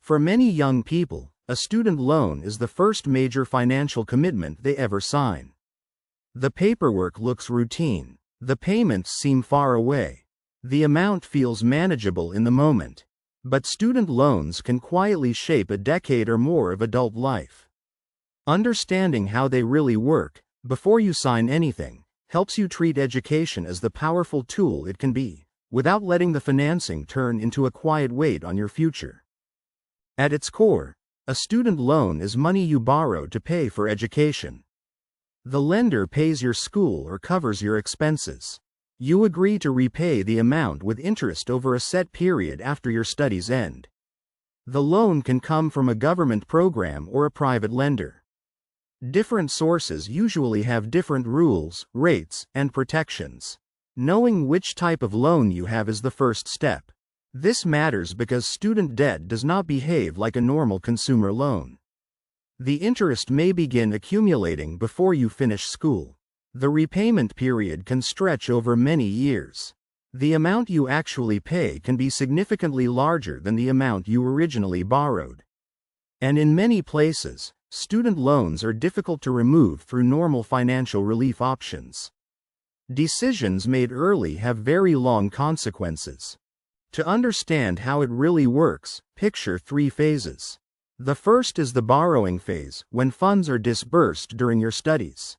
For many young people, a student loan is the first major financial commitment they ever sign. The paperwork looks routine. The payments seem far away. The amount feels manageable in the moment. But student loans can quietly shape a decade or more of adult life. Understanding how they really work, before you sign anything, helps you treat education as the powerful tool it can be, without letting the financing turn into a quiet weight on your future. At its core, a student loan is money you borrow to pay for education. The lender pays your school or covers your expenses. You agree to repay the amount with interest over a set period after your studies end. The loan can come from a government program or a private lender. Different sources usually have different rules, rates, and protections. Knowing which type of loan you have is the first step. This matters because student debt does not behave like a normal consumer loan. The interest may begin accumulating before you finish school. The repayment period can stretch over many years. The amount you actually pay can be significantly larger than the amount you originally borrowed. And in many places, student loans are difficult to remove through normal financial relief options. Decisions made early have very long consequences. To understand how it really works, picture 3 phases. The first is the borrowing phase, when funds are disbursed during your studies.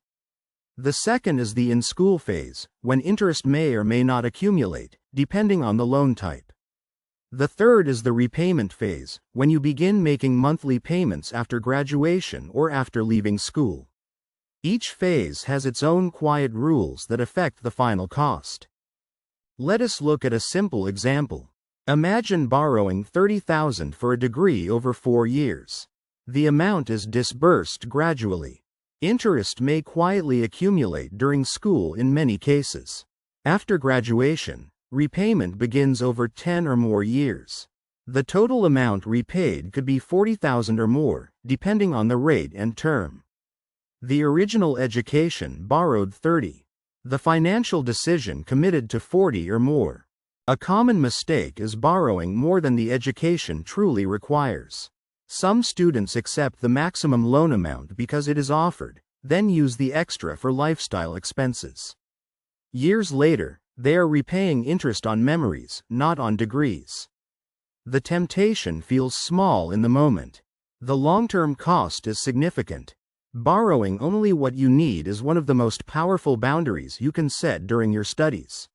The second is the in-school phase, when interest may or may not accumulate, depending on the loan type. The third is the repayment phase, when you begin making monthly payments after graduation or after leaving school. Each phase has its own quiet rules that affect the final cost. Let us look at a simple example. Imagine borrowing $30,000 for a degree over 4 years. The amount is disbursed gradually. Interest may quietly accumulate during school in many cases. After graduation, repayment begins over 10 or more years. The total amount repaid could be $40,000 or more, depending on the rate and term. The original education borrowed $30,000. The financial decision committed to $40,000 or more. A common mistake is borrowing more than the education truly requires. Some students accept the maximum loan amount because it is offered, then use the extra for lifestyle expenses. Years later, they are repaying interest on memories, not on degrees. The temptation feels small in the moment. The long-term cost is significant. Borrowing only what you need is one of the most powerful boundaries you can set during your studies.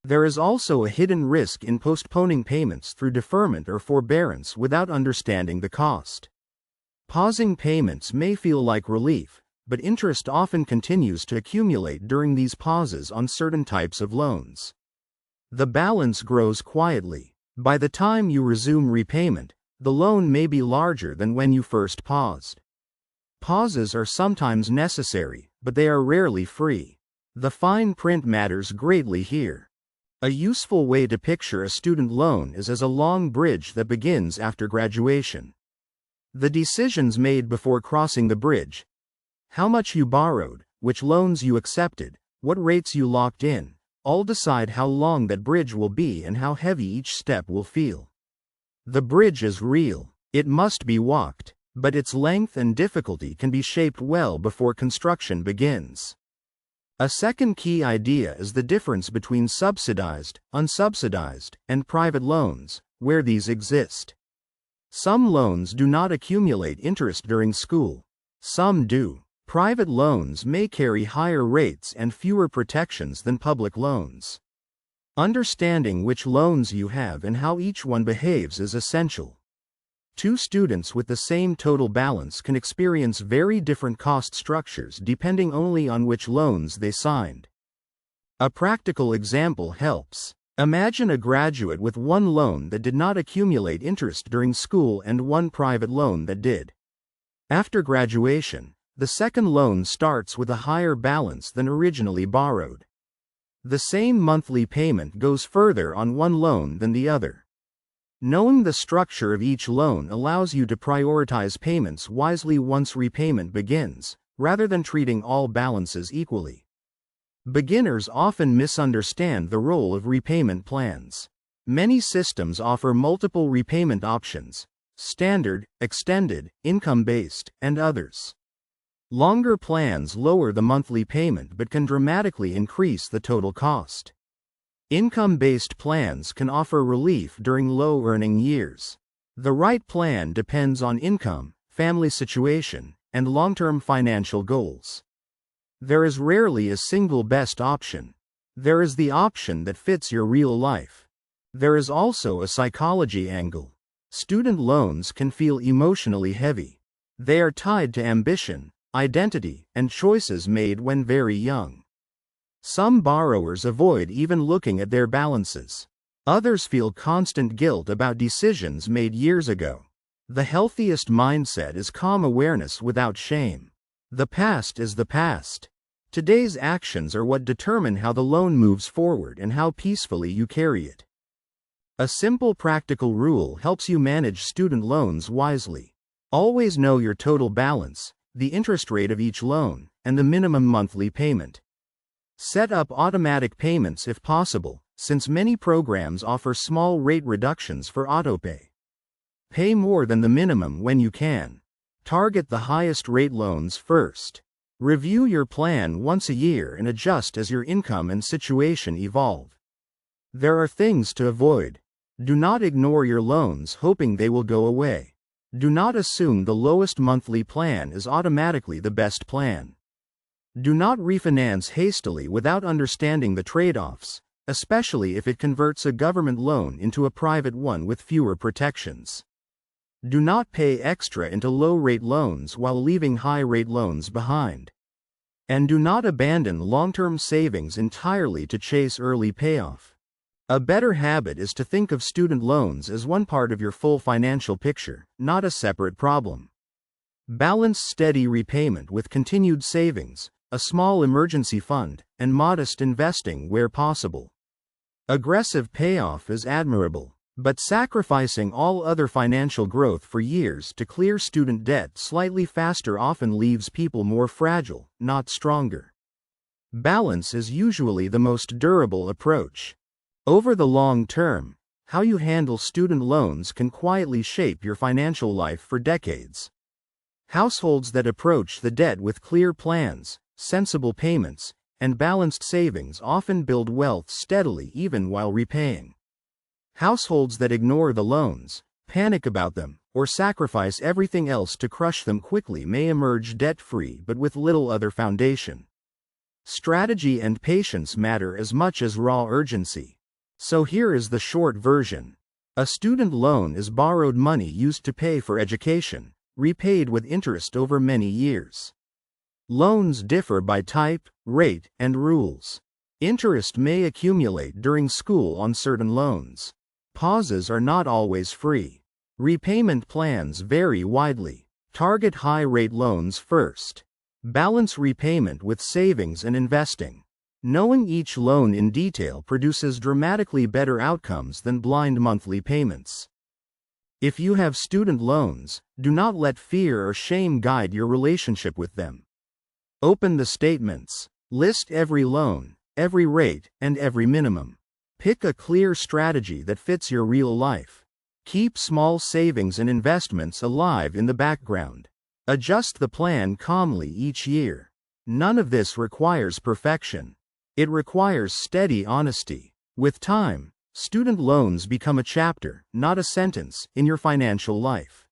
There is also a hidden risk in postponing payments through deferment or forbearance without understanding the cost. Pausing payments may feel like relief, but interest often continues to accumulate during these pauses on certain types of loans. The balance grows quietly. By the time you resume repayment, the loan may be larger than when you first paused. Pauses are sometimes necessary, but they are rarely free. The fine print matters greatly here. A useful way to picture a student loan is as a long bridge that begins after graduation. The decisions made before crossing the bridge, how much you borrowed, which loans you accepted, what rates you locked in, all decide how long that bridge will be and how heavy each step will feel. The bridge is real. It must be walked, but its length and difficulty can be shaped well before construction begins. A second key idea is the difference between subsidized, unsubsidized, and private loans, where these exist. Some loans do not accumulate interest during school. Some do. Private loans may carry higher rates and fewer protections than public loans. Understanding which loans you have and how each one behaves is essential. 2 students with the same total balance can experience very different cost structures depending only on which loans they signed. A practical example helps. Imagine a graduate with one loan that did not accumulate interest during school and one private loan that did. After graduation, the second loan starts with a higher balance than originally borrowed. The same monthly payment goes further on one loan than the other. Knowing the structure of each loan allows you to prioritize payments wisely once repayment begins, rather than treating all balances equally. Beginners often misunderstand the role of repayment plans. Many systems offer multiple repayment options, standard, extended, income-based, and others. Longer plans lower the monthly payment but can dramatically increase the total cost. Income-based plans can offer relief during low-earning years. The right plan depends on income, family situation, and long-term financial goals. There is rarely a single best option. There is the option that fits your real life. There is also a psychology angle. Student loans can feel emotionally heavy. They are tied to ambition, identity, and choices made when very young. Some borrowers avoid even looking at their balances. Others feel constant guilt about decisions made years ago. The healthiest mindset is calm awareness without shame. The past is the past. Today's actions are what determine how the loan moves forward and how peacefully you carry it. A simple practical rule helps you manage student loans wisely. Always know your total balance, the interest rate of each loan, and the minimum monthly payment. Set up automatic payments if possible, since many programs offer small rate reductions for autopay. Pay more than the minimum when you can. Target the highest rate loans first. Review your plan once a year and adjust as your income and situation evolve. There are things to avoid. Do not ignore your loans hoping they will go away. Do not assume the lowest monthly plan is automatically the best plan. Do not refinance hastily without understanding the trade-offs, especially if it converts a government loan into a private one with fewer protections. Do not pay extra into low-rate loans while leaving high-rate loans behind. And do not abandon long-term savings entirely to chase early payoff. A better habit is to think of student loans as one part of your full financial picture, not a separate problem. Balance steady repayment with continued savings, a small emergency fund, and modest investing where possible. Aggressive payoff is admirable, but sacrificing all other financial growth for years to clear student debt slightly faster often leaves people more fragile, not stronger. Balance is usually the most durable approach. Over the long term, how you handle student loans can quietly shape your financial life for decades. Households that approach the debt with clear plans, sensible payments, and balanced savings often build wealth steadily even while repaying. Households that ignore the loans, panic about them, or sacrifice everything else to crush them quickly may emerge debt-free but with little other foundation. Strategy and patience matter as much as raw urgency. So here is the short version. A student loan is borrowed money used to pay for education, repaid with interest over many years. Loans differ by type, rate, and rules. Interest may accumulate during school on certain loans. Pauses are not always free. Repayment plans vary widely. Target high-rate loans first. Balance repayment with savings and investing. Knowing each loan in detail produces dramatically better outcomes than blind monthly payments. If you have student loans, do not let fear or shame guide your relationship with them. Open the statements. List every loan, every rate, and every minimum. Pick a clear strategy that fits your real life. Keep small savings and investments alive in the background. Adjust the plan calmly each year. None of this requires perfection. It requires steady honesty. With time, student loans become a chapter, not a sentence, in your financial life.